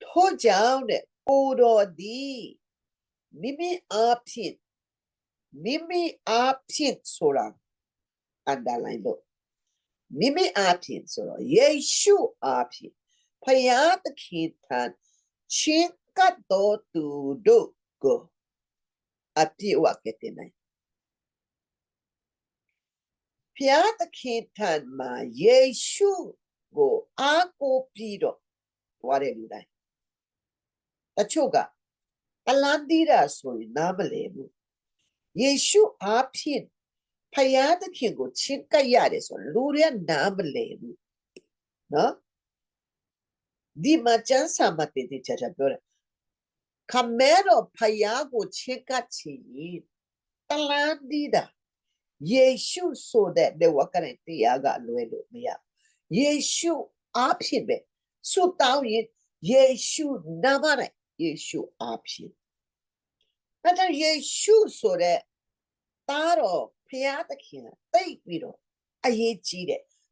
ထို့ကြောင့်တဲ့ကိုတော်သည်မိမိအားဖြင့်ဆိုတာ underline လို့မိမိအားဖြင့်ဆိုတော့ယေရှုအားဖြင့်ဖယားသခင်ထံချင်းကပ်တော်သူတို့ကိုအပြည့်အဝကယ်တင်နိုင်ဖယားသခင်ထံမှာယေရှုကိုအားကိုးပြီးတော့သွားတဲ့လူတိုင်းတချို့ကအလန်းဒီတာဆိုရင်နားမလည်ဘူးယေရှုအားဖြင့်ဖယားသခင်ကိုချစ်ကပ်ရတယ်ဆိုလူတွေကနားမလည်ဘူးနော်ဒီမှာကျမ်းစာမှာတည်တည်ချာချာပြောတယ်ခမဲတော်ဖယားကိုချစ်ကပ်ချင်တလန်းဒီတာယေရှုဆိုတဲ့ဝကရတရားကလွယ်လို့မရယေရှုအားဖြင့်ပဲဆုတောင်းရင်ယေရှုနာမနဲ့ယေရှုအားဖြင့်အဲ့ဒါယေရှုဆိုတဲ့သားတော်ဖယားသခင်တိတ်ပြီးတော့အရေးကြီးတယ်